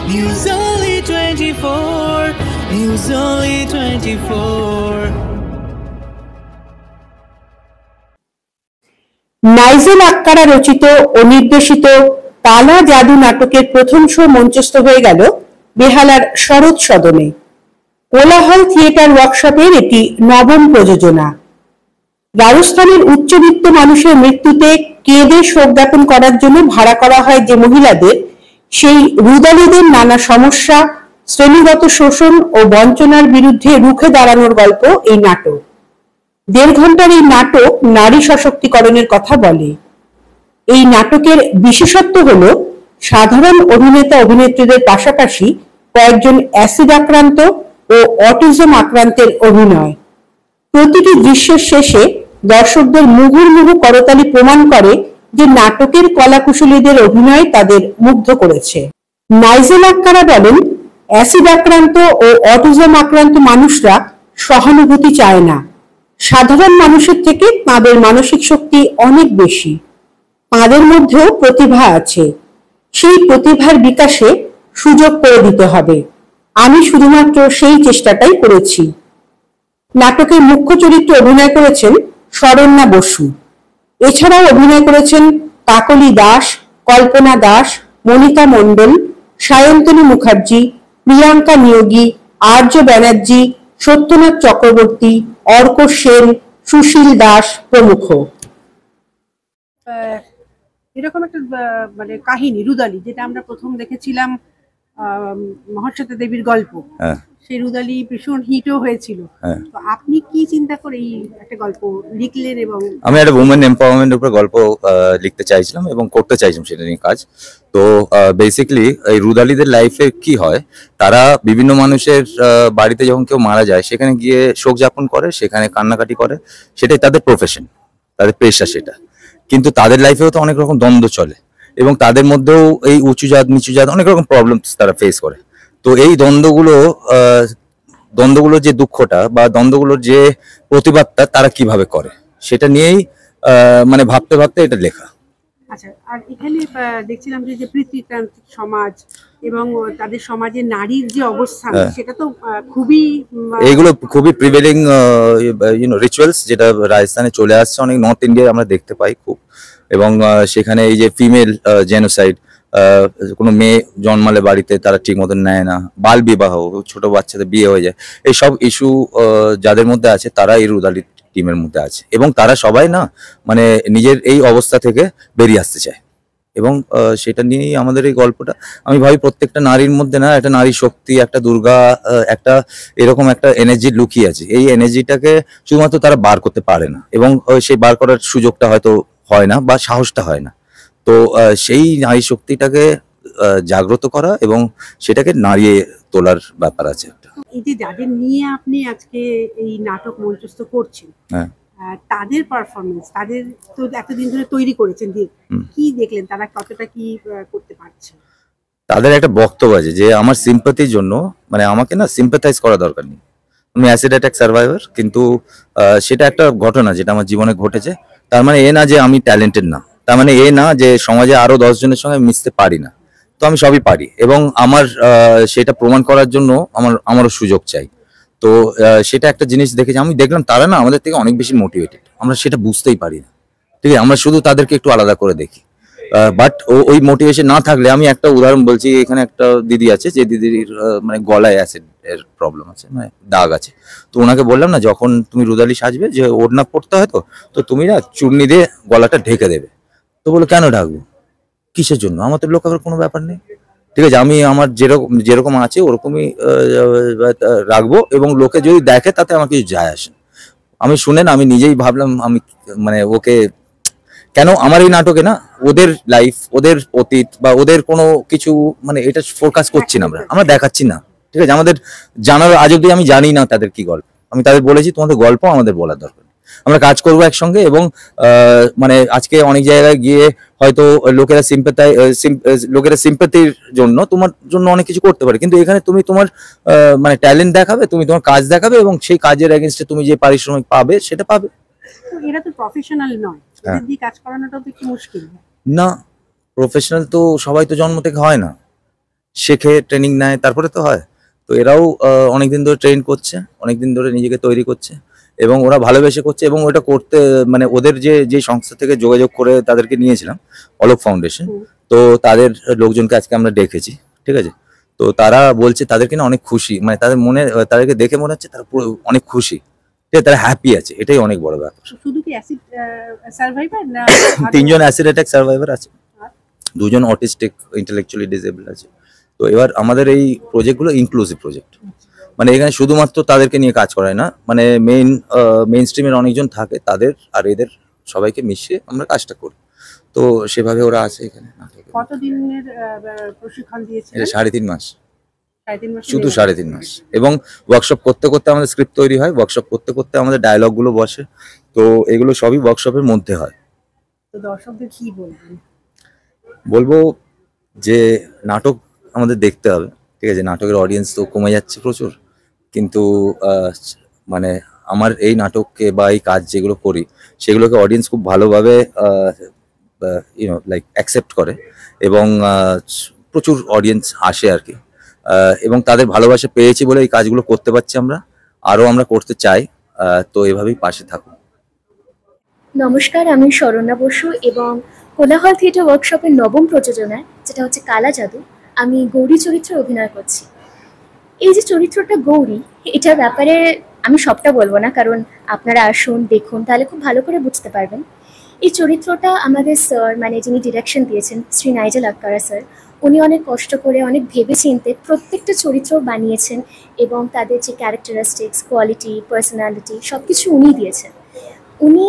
News Only 24. News Only 24. Nigel আক্কারা রচিত ও নির্দেশিত কালা জাদু নাটকের প্রথম শো মঞ্চস্থ হয়ে গেল বেহালার শরৎ সদনে। কোলাহল থিয়েটার ওয়ার্কশপের এটি নবম প্রযোজনা। রাজস্থানের উচ্চবিত্ত মানুষের মৃত্যুতে কেঁদে শোক জ্ঞাপন করার জন্য ভাড়া করা হয় যে মহিলাদের, সেই রুদালিদের নানা সমস্যা, শ্রেণীগত শোষণ ও বঞ্চনার বিরুদ্ধে রুখে দাঁড়ানোর গল্প এই নাটক। 1.5 ঘন্টার এই নাটক নারী সশক্তিকরণের কথা বলে। এই নাটকের বিশেষত্ব হল সাধারণ অভিনেতা অভিনেত্রীদের পাশাপাশি কয়েকজন অ্যাসিড আক্রান্ত ও অটিজম আক্রান্তের অভিনয়। প্রতিটি দৃশ্যের শেষে দর্শকদের মুহুর্মুহু করতালি প্রমাণ করে যে নাটকের কলাকুশলীদের অভিনয় তাদের মুগ্ধ করেছে। নাইজেল আক্কারা বলেন, অ্যাসিড আক্রান্ত ও অটিজম আক্রান্ত মানুষরা সহানুভূতি চায় না। সাধারণ মানুষের থেকে তাঁদের মানসিক শক্তি অনেক বেশি। তাঁদের মধ্যেও প্রতিভা আছে। সেই প্রতিভার বিকাশে সুযোগ করে দিতে হবে। আমি শুধুমাত্র সেই চেষ্টাটাই করেছি। নাটকের মুখ্য চরিত্রে অভিনয় করেছেন শরণ্যা বসু। এছাড়াও অভিনয় করেছেন কাকলি দাস, কল্পনা দাস, মনিকা মণ্ডল, সায়ন্তনী মুখার্জি, প্রিয়াঙ্কা নিয়োগী, আর্য ব্যানার্জি, সত্যনাথ চক্রবর্তী, অর্ক সেন, সুশীল দাস প্রমুখ। এরকম একটা মানে কাহিনী রুদালি, যেটা আমরা প্রথম দেখেছিলাম মহাশ্বেতা দেবীর গল্প, সেই রুদালি ভীষণ হিটও হয়েছিল। তো আপনি কি চিন্তা করে এই একটা গল্প লিখলেন? এবং আমি একটা উমেন এম্পাওয়ারমেন্টের উপর গল্প লিখতে চাইছিলাম এবং করতে চাইছিলাম সেটা নিয়ে কাজ। তো বেসিক্যালি এই রুদালিদের লাইফে কি হয়, তারা বিভিন্ন মানুষের বাড়িতে যখন কেউ মারা যায় সেখানে গিয়ে শোক যাপন করে, সেখানে কান্নাকাটি করে, সেটাই তাদের প্রফেশন, তাদের পেশা সেটা। কিন্তু তাদের লাইফেও তো অনেক রকম দ্বন্দ্ব চলে এবং তাদের মধ্যেও এই উঁচু জাত নিচু জাত অনেক রকম প্রবলেমস তারা ফেস করে। তো এই দ্বন্দ্বগুলোর যে দুঃখটা বা দ্বন্দ্বগুলোর যে প্রতিবাদটা তারা কিভাবে করে সেটা নিয়েই মানে ভাবতে ভাবতে এটা লেখা। আচ্ছা, আর এখানে দেখছিলাম যে পিতৃতান্ত্রিক সমাজ এবং তাদের সমাজে নারীর যে অবস্থান, সেটা তো এইগুলো খুবই প্রিভেলিং রিচুয়ালস, যেটা রাজস্থানে চলে আসছে, অনেক নর্থ ইন্ডিয়ায় আমরা দেখতে পাই খুব। এবং সেখানে এই যে ফিমেল জেনোসাইড, কোনো মেয়ে জন্মালে বাড়িতে তারা ঠিক মতন নেয় না, বাল বিবাহ, ছোট বাচ্চাদের বিয়ে হয়ে যায়, এইসব ইস্যু যাদের মধ্যে আছে তারা এই রুদালি টিমের মধ্যে আছে এবং তারা সবাই না মানে নিজের এই অবস্থা থেকে বেরিয়ে আসতে চায় এবং সেটা নিয়েই আমাদের এই গল্পটা। আমি ভাবি প্রত্যেকটা নারীর মধ্যে না একটা নারী শক্তি, একটা দুর্গা, একটা এরকম একটা এনার্জি লুকিয়ে আছে। এই এনার্জিটাকে শুধুমাত্র তারা বার করতে পারে না এবং সেই বার করার সুযোগটা হয়তো হয় না বা সাহসটা হয় না। তো সেই নারী শক্তিটাকে জাগ্রত করা এবং সেটাকে নাড়িয়ে তোলার ব্যাপার আছে একটা। এই যে যাদের নিয়ে আপনি আজকে এই নাটক মঞ্চস্থ করছেন, তাদের পারফরমেন্স, তাদের তো এতদিন ধরে তৈরি করেছেন, কি দেখলেন তারা কতটা কি করতে পারছে? তাদের একটা বক্তব্য আছে যে আমার সিম্পাথির জন্য, মানে আমাকে না সিম্পাথাইজ করা দরকার নেই, আমি অ্যাসিড অ্যাটাক সার্ভাইভার, কিন্তু সেটা একটা ঘটনা যেটা আমার জীবনে ঘটেছে। তার মানে এ না যে আমি ট্যালেন্টেড না, তার মানে এ না যে সমাজে আরো 10 জনের সঙ্গে মিশতে পারি না। তো আমি সবই পারি এবং আমার সেটা প্রমাণ করার জন্য আমারও সুযোগ চাই। তো সেটা একটা জিনিস দেখেছি, আমি দেখলাম তারা না আমাদের থেকে অনেক বেশি মোটিভেটেড, আমরা সেটা বুঝতেই পারি না, ঠিক আছে, আমরা শুধু তাদেরকে একটু আলাদা করে দেখি। বাট ওই মোটিভেশন না থাকলে, আমি একটা উদাহরণ বলছি, এখানে একটা দিদি আছে যে দিদির মানে গলায় অ্যাসিড এর প্রবলেম আছে, মানে দাগ আছে। তো ওনাকে বললাম না, যখন তুমি রুদালি সাজবে যে ওড়না পড়তে হয়, তো তুমি না চূর্ণি দিয়ে গলাটা ঢেকে দেবে। তো বলো কেন ঢাকবো, কিসের জন্য, আমাদের লোক আবার কোনো ব্যাপার নেই, ঠিক আছে, আমি আমার যেরকম আছে ওরকমই রাখবো এবং লোকে যদি দেখে তাতে আমার কিছু যায় আসে। আমি শুনেন, আমি নিজেই ভাবলাম আমি মানে ওকে কেন আমার এই নাটকে না ওদের লাইফ, ওদের অতীত বা ওদের কোনো কিছু মানে এটা ফোরকাস করছি না, আমরা দেখাচ্ছি না, ঠিক আছে, আমাদের জানার আজ অব্দি আমি জানি না তাদের কি গল্প। আমি তাদের বলেছি তোমাদের গল্প আমাদের বলার দরকার, আমরা কাজ করবো একসঙ্গে। এবং মানে আজকে অনেক জায়গায় গিয়ে হয়তো লোকেরা সিম্পাথির জন্য তোমার জন্য অনেক কিছু করতে পারে, কিন্তু এখানে তুমি তোমার মানে ট্যালেন্ট দেখাবে, তুমি তোমার কাজ দেখাবে এবং সেই কাজের এগেইনস্টে তুমি যে পারিশ্রমিক পাবে সেটা পাবে। এরা তো প্রফেশনাল নয়, এদের দিয়ে কাজ করানোটা তো একটু মুশকিল না, প্রফেশনাল তো সবাই তো জন্ম থেকে হয় না, শেখে, ট্রেনিং নেয়, তারপরে তো হয়। তো এরাও অনেকদিন ধরে ট্রেন করছে, অনেকদিন ধরে নিজেকে তৈরি করছে এবং ওরা ভালোবেসে করছে। এবং ওটা করতে মানে ওদের যে সংস্থা থেকে যোগাযোগ করে তাদেরকে নিয়েছিলাম, অলোক ফাউন্ডেশন, তো তাদের লোকজনকে আজকে আমরা ডেকেছি, ঠিক আছে। তো তারা বলছে তাদেরকে না অনেক খুশি, মানে তাদের মনে, তাদেরকে দেখে মনে হচ্ছে তারা পুরো অনেক খুশি, ঠিক আছে, তারা হ্যাপি আছে, এটাই অনেক বড় ব্যাপার। শুধু কি অ্যাসিড সার্ভাইভার না? 3 জন অ্যাসিড অ্যাটাক সার্ভাইভার আছে, 2 জন অটিস্টিক ইন্টেলেকচুয়ালি ডিসেবল আছে। তো এবার আমাদের এই প্রজেক্টগুলো ইনক্লুসিভ প্রজেক্ট, মানে এখানে শুধুমাত্র তাদেরকে নিয়ে কাজ করায় না, মানে মেইন স্ট্রিমের অনেকজন থাকে, তাদের আর এদের সবাইকে মিশিয়ে আমরা কাজটা করি। তো সেভাবে ওরা আছে এখানে। কতদিনের প্রশিক্ষণ দিয়েছে? এটা 3.5 মাস, 3.5 মাস, শুধু 3.5 মাস। এবং ওয়ার্কশপ করতে করতে আমাদের স্ক্রিপ্ট তৈরি হয়, ওয়ার্কশপ করতে করতে আমাদের ডায়লগগুলো বসে, তো এগুলো সবই ওয়ার্কশপের মধ্যে হয়। তো দর্শকদের কি বলবেন? বলবো যে নাটক আমাদের দেখতে হবে, ঠিক আছে। নাটকের অডিয়েন্স তো কমে যাচ্ছে প্রচুর, কিন্তু মানে আমার এই নাটককে বা এই কাজ যেগুলো করি সেগুলোকে অডিয়েন্স খুব ভালোভাবে লাইক অ্যাকসেপ্ট করে এবং প্রচুর অডিয়েন্স আসে আর কি। এবং তাদের ভালোবাসা পেয়েছি বলে এই কাজগুলো করতে পারছি আমরা, আরও আমরা করতে চাই। তো এভাবেই পাশে থাকুন। নমস্কার, আমি শরণ্যা বসু এবং কোলাহল থিয়েটার ওয়ার্কশপের নবম প্রযোজনায়, যেটা হচ্ছে কালা জাদু, আমি গৌরী চরিত্রে অভিনয় করছি। এই যে চরিত্রটা গৌরী, এটার ব্যাপারে আমি সবটা বলবো না, কারণ আপনারা আসুন, দেখুন, তাহলে খুব ভালো করে বুঝতে পারবেন। এই চরিত্রটা আমাদের স্যার, মানে যিনি ডিরেকশন দিয়েছেন, শ্রী নাইজেল আক্কারা স্যার, উনি অনেক কষ্ট করে, অনেক ভেবে চিনতে প্রত্যেকটা চরিত্র বানিয়েছেন এবং তাদের যে ক্যারেক্টারিস্টিক্স, কোয়ালিটি, পার্সোনালিটি সব কিছু উনি দিয়েছেন। উনি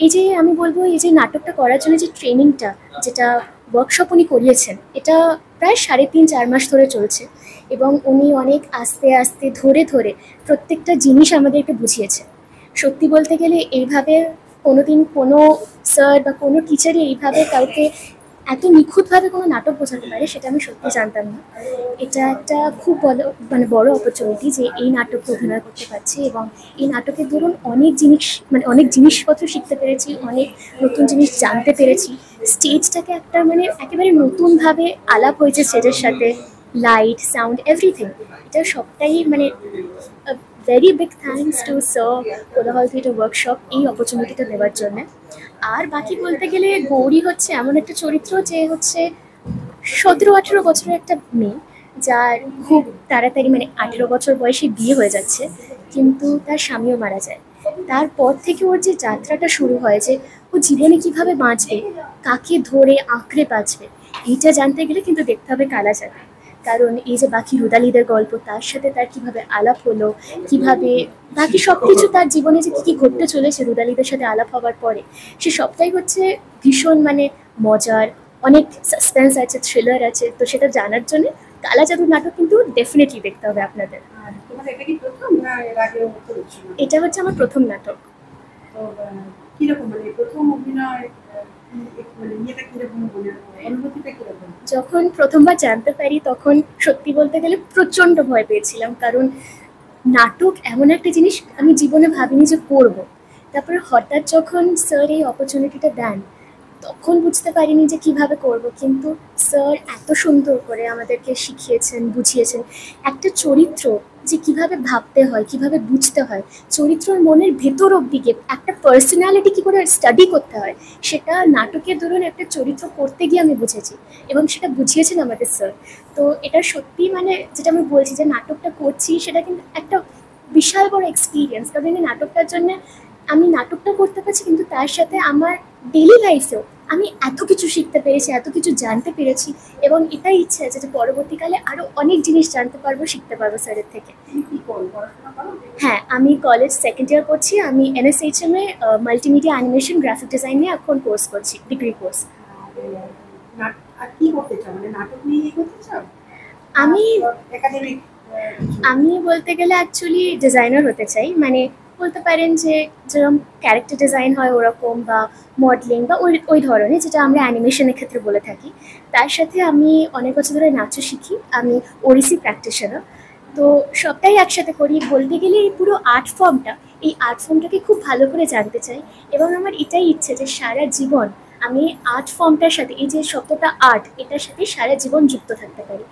এই যে আমি বলবো, এই যে নাটকটা করার জন্য যে ট্রেনিংটা, যেটা ওয়ার্কশপ উনি করিয়েছেন, এটা প্রায় 3.5-4 মাস ধরে চলছে এবং উনি অনেক আস্তে আস্তে ধরে ধরে প্রত্যেকটা জিনিস আমাদেরকে বুঝিয়েছেন। সত্যি বলতে গেলে এইভাবে কোনোদিন কোনো স্যার বা কোনো টিচারই এইভাবে কাউকে এত নিখুঁতভাবে কোনো নাটক বোঝাতে পারে, সেটা আমি সত্যি জানতাম না। এটা একটা খুব বড় অপরচুনিটি যে এই নাটকে অভিনয় করতে পারছি এবং এই নাটকের দরুন অনেক জিনিসপত্র শিখতে পেরেছি, অনেক নতুন জিনিস জানতে পেরেছি। স্টেজটাকে একটা একেবারে নতুনভাবে আলাপ হয়েছে স্টেজের সাথে, লাইট, সাউন্ড, এভরিথিং। এটা সবটাই very big thanks to sir, কোলাহল থিয়েটার ওয়ার্কশপ এই অপরচুনিটিটা দেওয়ার জন্য। আর বাকি বলতে গেলে গৌরী হচ্ছে এমন একটা চরিত্র যে হচ্ছে 17-18 বছরের একটা মেয়ে, যার খুব তাড়াতাড়ি 18 বছর বয়সে বিয়ে হয়ে যাচ্ছে, কিন্তু তার স্বামীও মারা যায়। তারপর থেকে ওর যে যাত্রাটা শুরু হয়, যে ও জীবনে কিভাবে বাঁচবে, কাকে ধরে আঁকড়ে বাঁচবে, এইটা জানতে গেলে কিন্তু দেখতে হবে কালা জাদু। কারণ এই যে বাকি রুদালিদের গল্প, তার সাথে তার কিভাবে আলাপ হলো, কিভাবে বাকি সব কিছু তার জীবনে যে কী ঘটতে চলেছে রুদালিদের সাথে আলাপ হওয়ার পরে, সে সবটাই হচ্ছে ভীষণ মজার, অনেক সাসপেন্স আছে, থ্রিলার আছে। তো সেটা জানার জন্য কালা জাদুর নাটক কিন্তু ডেফিনেটলি দেখতে হবে আপনাদের। এটা হচ্ছে আমার প্রথম নাটক। যখন প্রথমবার জানতে পারি তখন সত্যি বলতে গেলে প্রচণ্ড ভয় পেয়েছিলাম, কারণ নাটক এমন একটা জিনিস আমি জীবনে ভাবিনি যে করব। তারপরে হঠাৎ যখন স্যার এই অপরচুনিটিটা দেন, তখন বুঝতে পারিনি যে কিভাবে করব, কিন্তু স্যার এত সুন্দর করে আমাদেরকে শিখিয়েছেন, বুঝিয়েছেন একটা চরিত্র যে কিভাবে ভাবতে হয়, কিভাবে বুঝতে হয়, চরিত্রের মনের ভেতর অব্দি গিয়ে একটা পার্সোনালিটি কী করে স্টাডি করতে হয়, সেটা নাটকের দরুন একটা চরিত্র করতে গিয়ে আমি বুঝেছি এবং সেটা বুঝিয়েছেন আমাদের স্যার। তো এটা সত্যি যেটা আমি বলছি যে নাটকটা করছি, সেটা কিন্তু একটা বিশাল বড় এক্সপিরিয়েন্স। কারণ এই নাটকটার জন্য আমি নাটকটা করতে পারছি, কিন্তু তার সাথে আমার ডেইলি লাইফেও আমি এত কিছু শিখতে পেরেছি, এত কিছু জানতে পেরেছি এবং এটাই ইচ্ছা আছে যে পরবর্তীকালে আরও অনেক জিনিস জানতে পারবো, শিখতে পারবো স্যারের থেকে। হ্যাঁ, আমি কলেজ সেকেন্ড ইয়ার করছি। আমি NSHM এ মাল্টিমিডিয়া অ্যানিমেশন গ্রাফিক ডিজাইন নিয়ে এখন কোর্স করছি, ডিগ্রি কোর্স। আমি বলতে গেলে অ্যাকচুয়ালি ডিজাইনার হতে চাই, বলতে পারেন যে যেরকম ক্যারেক্টার ডিজাইন হয় ওরকম, বা মডেলিং বা ওই ধরনের, যেটা আমরা অ্যানিমেশনের ক্ষেত্রে বলে থাকি। তার সাথে আমি অনেক বছর ধরে নাচও শিখি, আমি ওড়িশি প্র্যাকটিশনার। তো সবটাই একসাথে করি। বলতে গেলে এই পুরো আর্ট ফর্মটাকে খুব ভালো করে জানতে চাই এবং আমার এটাই ইচ্ছে যে সারা জীবন আমি আর্ট ফর্মটার সাথে, এই যে শব্দটা আর্ট, এটার সাথে সারা জীবন যুক্ত থাকতে পারি।